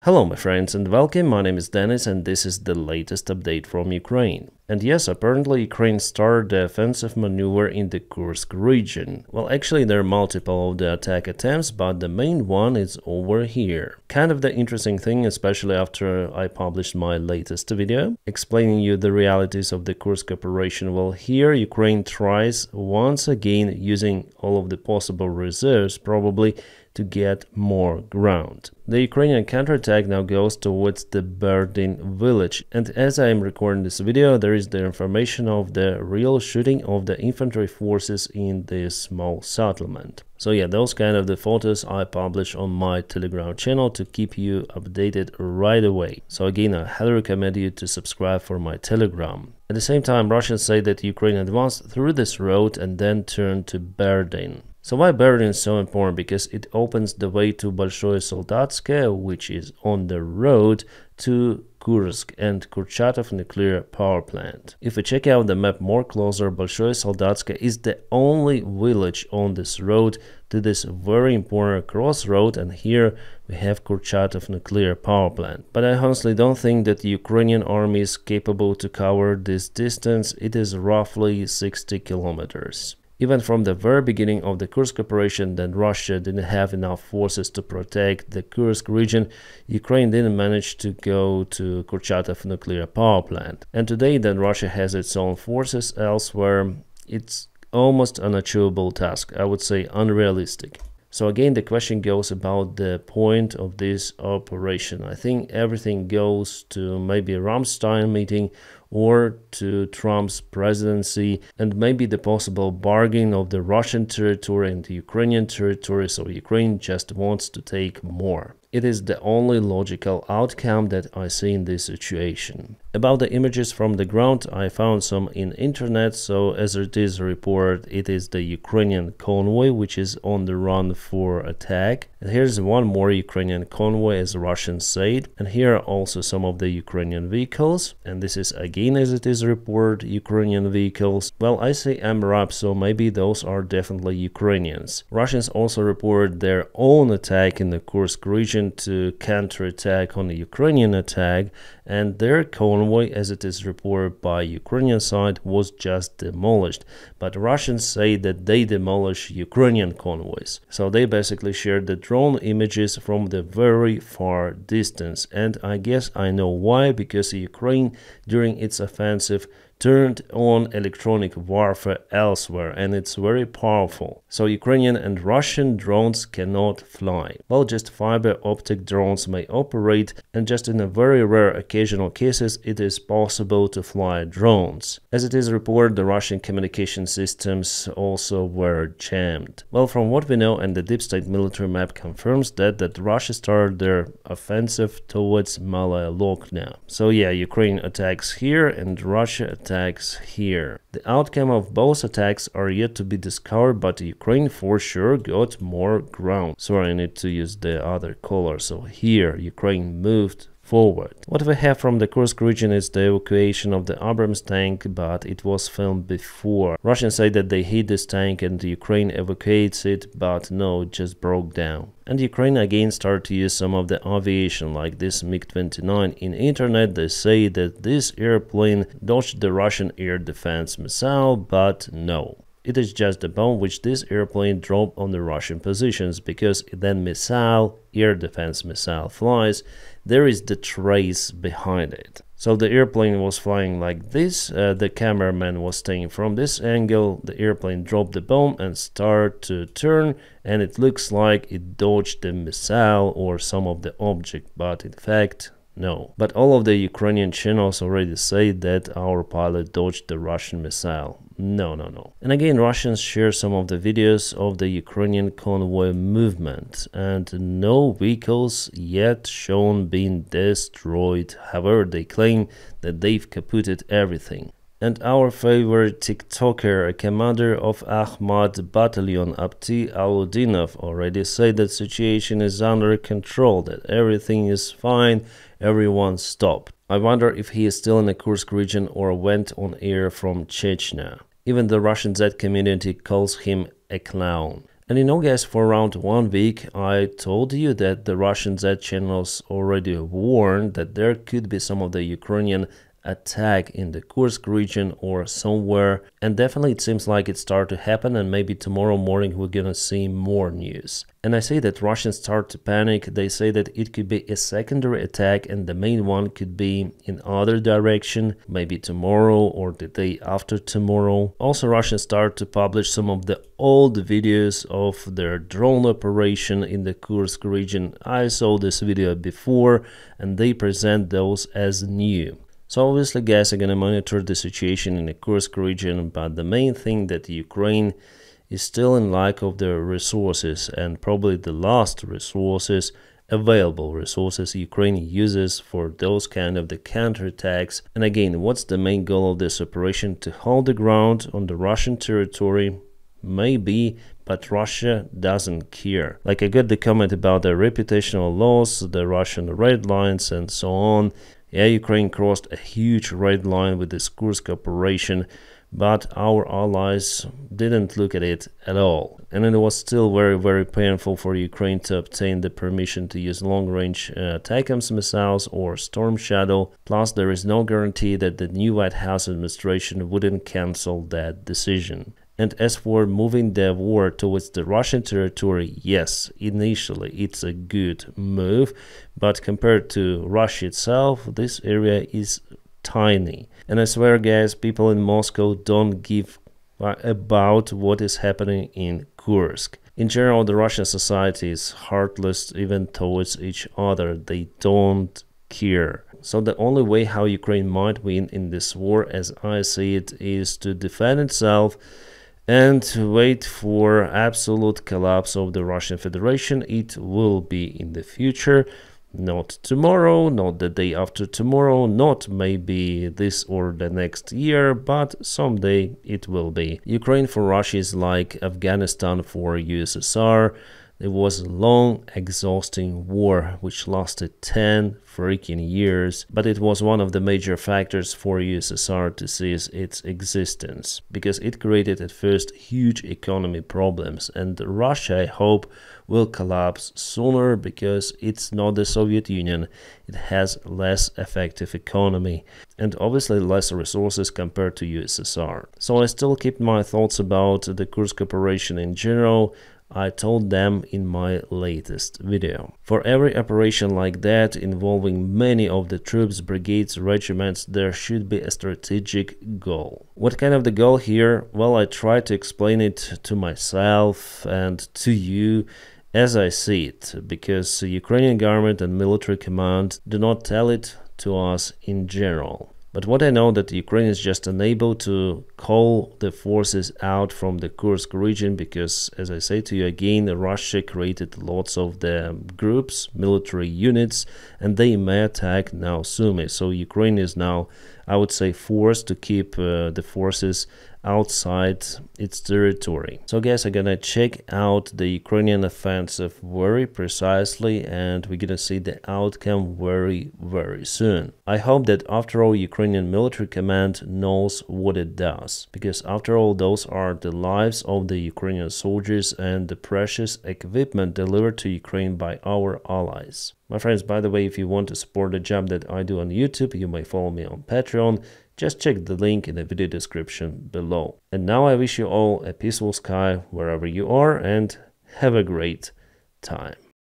Hello my friends and welcome, my name is Dennis and this is the latest update from Ukraine. And yes, apparently Ukraine started the offensive maneuver in the Kursk region. Well, actually there are multiple of the attack attempts, but the main one is over here. Kind of the interesting thing, especially after I published my latest video, explaining you the realities of the Kursk operation. Well, here Ukraine tries once again using all of the possible reserves probably to get more ground. The Ukrainian counterattack now goes towards the Berdin village, and as I am recording this video, there is the information of the real shooting of the infantry forces in this small settlement. So yeah, those kind of the photos I publish on my Telegram channel to keep you updated right away. So again, I highly recommend you to subscribe for my Telegram. At the same time, Russians say that Ukraine advanced through this road and then turned to Berdin. So why Berdin is so important? Because it opens the way to Bolshoye Soldatskoye, which is on the road to Kursk and Kurchatov nuclear power plant. If we check out the map more closer, Bolshoye Soldatskoye is the only village on this road to this very important crossroad, and here we have Kurchatov nuclear power plant. But I honestly don't think that the Ukrainian army is capable to cover this distance. It is roughly 60 kilometers. Even from the very beginning of the Kursk operation, then Russia didn't have enough forces to protect the Kursk region. Ukraine didn't manage to go to Kurchatov nuclear power plant. And today then Russia has its own forces elsewhere. It's almost an unachievable task, I would say unrealistic. So again, the question goes about the point of this operation. I think everything goes to maybe a Ramstein meeting or to Trump's presidency, and maybe the possible bargain of the Russian territory and the Ukrainian territory, so Ukraine just wants to take more. It is the only logical outcome that I see in this situation. About the images from the ground, I found some in internet, so as it is reported, it is the Ukrainian convoy which is on the run for attack. And here's one more Ukrainian convoy, as Russians said, and here are also some of the Ukrainian vehicles, and this is again, as it is reported, Ukrainian vehicles. Well, I say MRAP, so maybe those are definitely Ukrainians. Russians also reported their own attack in the Kursk region to counterattack on the Ukrainian attack, and their convoy, as it is reported by Ukrainian side, was just demolished. But Russians say that they demolished Ukrainian convoys. So they basically shared the drone images from the very far distance, and I guess I know why, because Ukraine during its offensive turned on electronic warfare elsewhere, and it's very powerful. So Ukrainian and Russian drones cannot fly. Well, just fiber optic drones may operate, and just in a very rare occasional cases it is possible to fly drones. As it is reported, the Russian communication systems also were jammed. Well, from what we know, and the deep state military map confirms that Russia started their offensive towards Malaya Lokna. So yeah, Ukraine attacks here and Russia attacks here. The outcome of both attacks are yet to be discovered, but Ukraine for sure got more ground. Sorry, I need to use the other color. So here Ukraine moved forward. What we have from the Kursk region is the evacuation of the Abrams tank, but it was filmed before. Russians say that they hit this tank and Ukraine evacuates it, but no, it just broke down. And Ukraine again started to use some of the aviation, like this MiG-29. In internet they say that this airplane dodged the Russian air defense missile, but no. It is just a bomb which this airplane dropped on the Russian positions, because then missile, air defense missile flies, there is the trace behind it. So the airplane was flying like this, the cameraman was staying from this angle, the airplane dropped the bomb and started to turn, and it looks like it dodged the missile or some of the object, but in fact no. But all of the Ukrainian channels already say that our pilot dodged the Russian missile. No. And again, Russians share some of the videos of the Ukrainian convoy movement, and no vehicles yet shown being destroyed. However, they claim that they've kaputted everything. And our favorite TikToker, a commander of Ahmad Battalion, Abti Aludinov, already said that situation is under control, that everything is fine, everyone stopped. I wonder if he is still in the Kursk region or went on air from Chechnya. Even the Russian Z community calls him a clown. And you know, guys, for around 1 week, I told you that the Russian Z channels already warned that there could be some of the Ukrainian attack in the Kursk region or somewhere, and definitely it seems like it started to happen, and maybe tomorrow morning we're gonna see more news. And I say that Russians start to panic. They say that it could be a secondary attack and the main one could be in other direction, maybe tomorrow or the day after tomorrow. Also, Russians start to publish some of the old videos of their drone operation in the Kursk region. I saw this video before and they present those as new. So obviously, guys, are gonna monitor the situation in the Kursk region, but the main thing that Ukraine is still in lack of the resources, and probably the last resources, available resources Ukraine uses for those kind of the counterattacks. And again, what's the main goal of this operation? To hold the ground on the Russian territory? Maybe, but Russia doesn't care. Like, I got the comment about the reputational loss, the Russian red lines and so on. Yeah, Ukraine crossed a huge red line with this Kursk operation, but our allies didn't look at it at all. And it was still very painful for Ukraine to obtain the permission to use long-range ATACMS missiles or Storm Shadow. Plus, there is no guarantee that the new White House administration wouldn't cancel that decision. And as for moving the war towards the Russian territory, yes, initially it's a good move, but compared to Russia itself, this area is tiny. And I swear, guys, people in Moscow don't give about what is happening in Kursk. In general, the Russian society is heartless even towards each other. They don't care. So the only way how Ukraine might win in this war, as I see it, is to defend itself and wait for absolute collapse of the Russian Federation. It will be in the future, not tomorrow, not the day after tomorrow, not maybe this or the next year, but someday it will be. Ukraine for Russia is like Afghanistan for USSR. It was a long, exhausting war which lasted 10 freaking years, but it was one of the major factors for USSR to cease its existence, because it created at first huge economy problems, and Russia, I hope, will collapse sooner because it's not the Soviet Union. It has less effective economy and obviously less resources compared to USSR. So I still keep my thoughts about the Kursk operation in general. I told them in my latest video. For every operation like that, involving many of the troops, brigades, regiments, there should be a strategic goal. What kind of the goal here? Well, I try to explain it to myself and to you as I see it, because the Ukrainian government and military command do not tell it to us in general. But what I know that Ukraine is just unable to call the forces out from the Kursk region because, as I say to you again, Russia created lots of the groups, military units, and they may attack now soon. So Ukraine is now, I would say, forced to keep the forces outside its territory. So guys, I'm gonna check out the Ukrainian offensive very precisely, and we're gonna see the outcome very soon. I hope that after all, Ukrainian military command knows what it does, because after all, those are the lives of the Ukrainian soldiers and the precious equipment delivered to Ukraine by our allies. My friends, by the way, if you want to support the job that I do on YouTube, you may follow me on Patreon. Just check the link in the video description below. And now I wish you all a peaceful sky wherever you are, and have a great time.